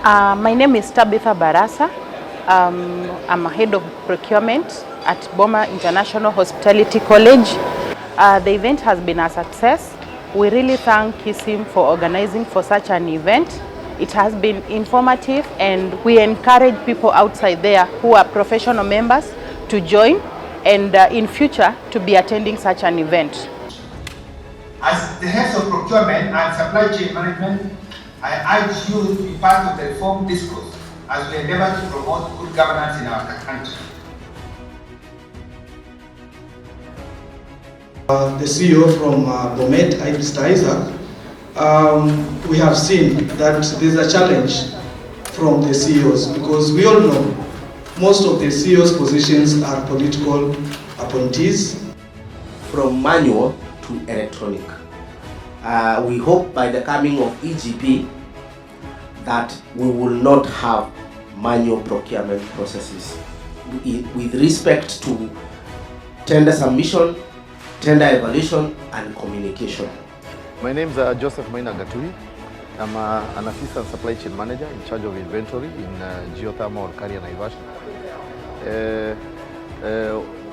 My name is Tabitha Barasa. I'm a head of procurement at Boma International Hospitality College. The event has been a success. We really thank KISM for organizing for such an event. It has been informative, and we encourage people outside there who are professional members to join and in future to be attending such an event. As the heads of procurement and supply chain management, I urge you to be part of the reform discourse as we endeavor to promote good governance in our country. The CEO from Bomet, Mr. Isaac, we have seen that there's a challenge from the CEOs, because we all know most of the CEOs' positions are political appointees. From manual to electronic. We hope by the coming of EGP that we will not have manual procurement processes with respect to tender submission, tender evaluation and communication. My name is Joseph Maina Gatui. I'm an assistant supply chain manager in charge of inventory in geothermal Kari and Naivasha.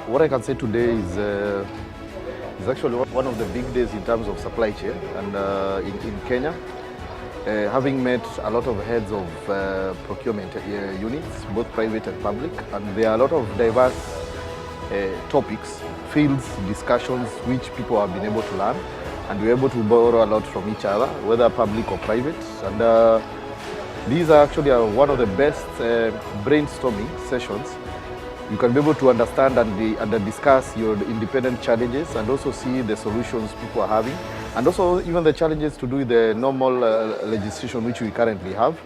What I can say today is it's actually one of the big days in terms of supply chain and in Kenya. Having met a lot of heads of procurement units, both private and public, and there are a lot of diverse topics, fields, discussions which people have been able to learn, and we're able to borrow a lot from each other, whether public or private. And these are actually one of the best brainstorming sessions. You can be able to understand and discuss your independent challenges and also see the solutions people are having, and also even the challenges to do with the normal legislation which we currently have,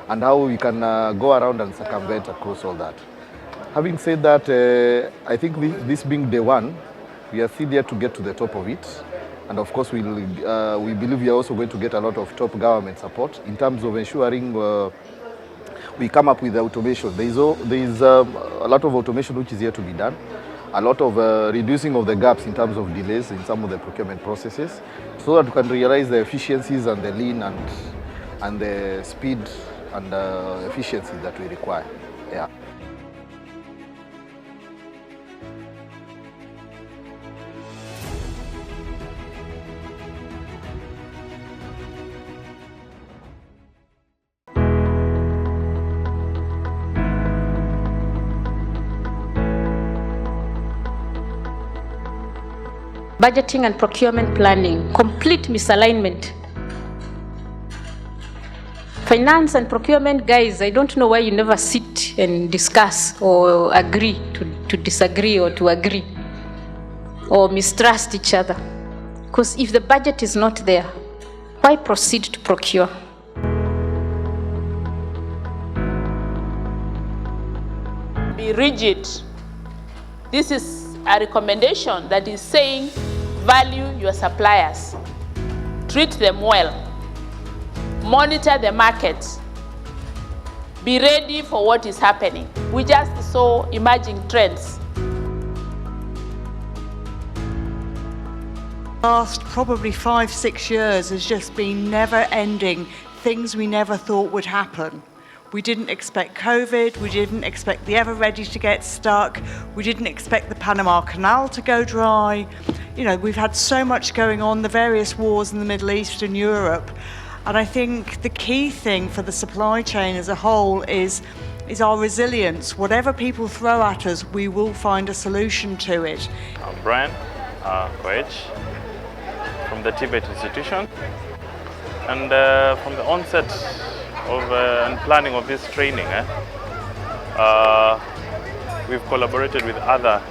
and how we can go around and circumvent across all that. Having said that, I think this being day one, we are still there to get to the top of it. And of course, we believe we are also going to get a lot of top government support in terms of ensuring we come up with the automation. There is a lot of automation which is here to be done, a lot of reducing of the gaps in terms of delays in some of the procurement processes, so that we can realize the efficiencies and the lean and the speed and efficiency that we require. Yeah. Budgeting and procurement planning, complete misalignment. Finance and procurement guys, I don't know why you never sit and discuss or agree to disagree or to agree or mistrust each other. Because if the budget is not there, why proceed to procure? Be rigid. This is a recommendation that is saying value your suppliers, treat them well, monitor the market, be ready for what is happening. We just saw emerging trends. Last probably 5-6 years has just been never-ending things we never thought would happen. We didn't expect COVID, we didn't expect the Ever Ready to get stuck, we didn't expect the Panama Canal to go dry. You know, we've had so much going on, the various wars in the Middle East and Europe. And I think the key thing for the supply chain as a whole is our resilience. Whatever people throw at us, we will find a solution to it. I'm Brian Koech from the Tibet Institution. And from the onset of and planning of this training, we've collaborated with other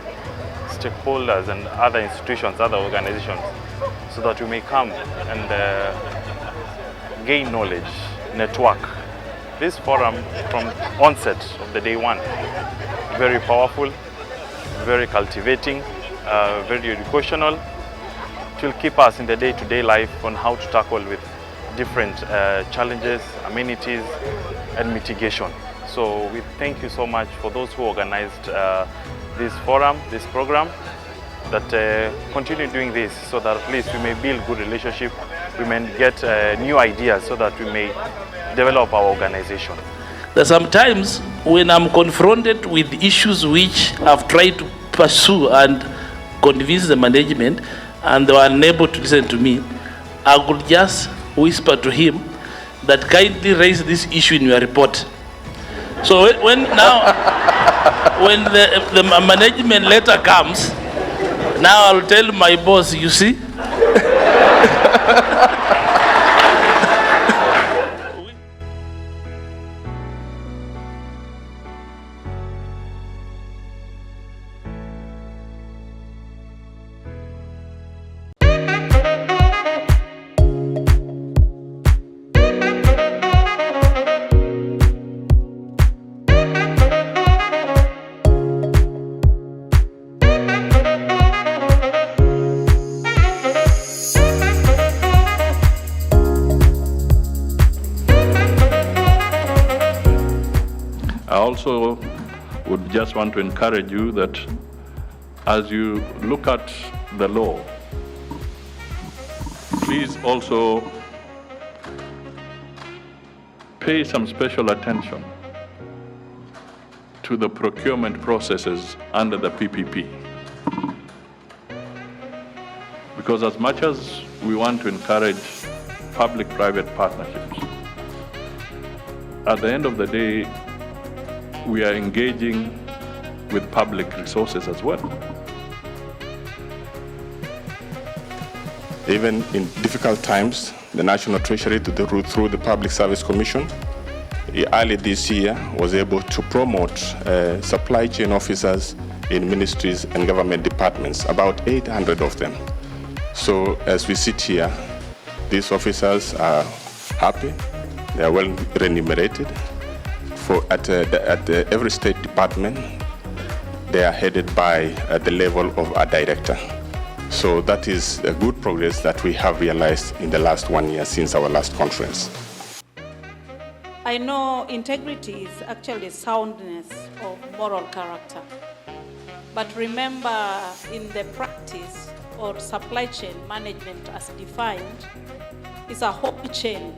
stakeholders and other institutions, other organizations, so that we may come and gain knowledge, network. This forum from onset of the day one, very powerful, very cultivating, very educational. It will keep us in the day-to-day life on how to tackle with different challenges, amenities, and mitigation. So we thank you so much for those who organized this forum, this program, that continue doing this so that at least we may build good relationship we may get new ideas so that we may develop our organization. That sometimes when I'm confronted with issues which I've tried to pursue and convince the management and they were unable to listen to me, I could just whisper to him that kindly raise this issue in your report. So when the management letter comes, now I'll tell my boss, you see, I also would just want to encourage you that as you look at the law, please also pay some special attention to the procurement processes under the PPP. Because as much as we want to encourage public-private partnerships, at the end of the day, we are engaging with public resources as well. Even in difficult times, the National Treasury, through the Public Service Commission, early this year was able to promote supply chain officers in ministries and government departments, about 800 of them. So as we sit here, these officers are happy, they are well remunerated. At every state department, they are headed by the level of a director. So that is a good progress that we have realized in the last 1 year since our last conference. I know integrity is actually soundness of moral character. But remember, in the practice or supply chain management as defined, is a whole chain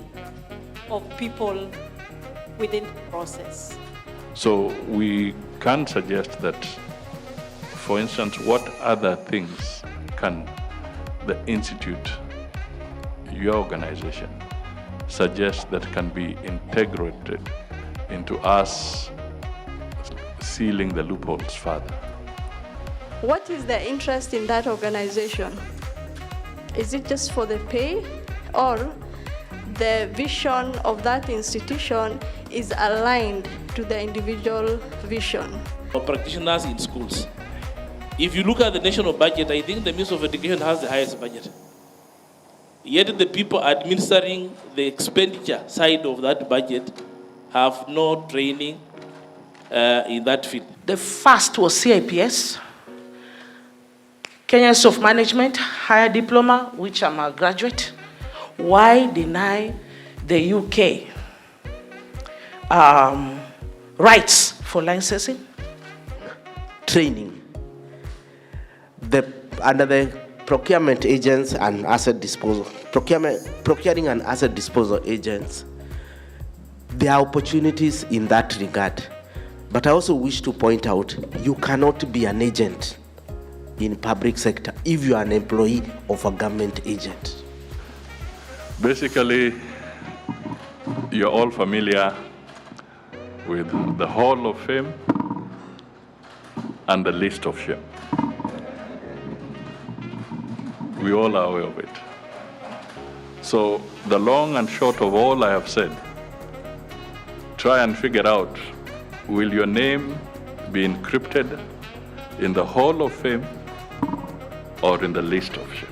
of people within the process. So we can suggest that, for instance, what other things can the Institute, your organization, suggest that can be integrated into us sealing the loopholes further? What is the interest in that organization? Is it just for the pay, or the vision of that institution is aligned to the individual vision? For practitioners in schools, if you look at the national budget, I think the Ministry of Education has the highest budget. Yet the people administering the expenditure side of that budget have no training in that field. The first was CIPS, Kenya Institute of Management, higher diploma, which I'm a graduate. Why deny the UK rights for licensing? Training. Under the procurement agents and asset disposal, procuring and asset disposal agents, there are opportunities in that regard. But I also wish to point out, you cannot be an agent in public sector if you are an employee of a government agent. Basically, you're all familiar with the Hall of Fame and the List of Shame. We all are aware of it. So the long and short of all I have said, try and figure out, will your name be encrypted in the Hall of Fame or in the List of Shame?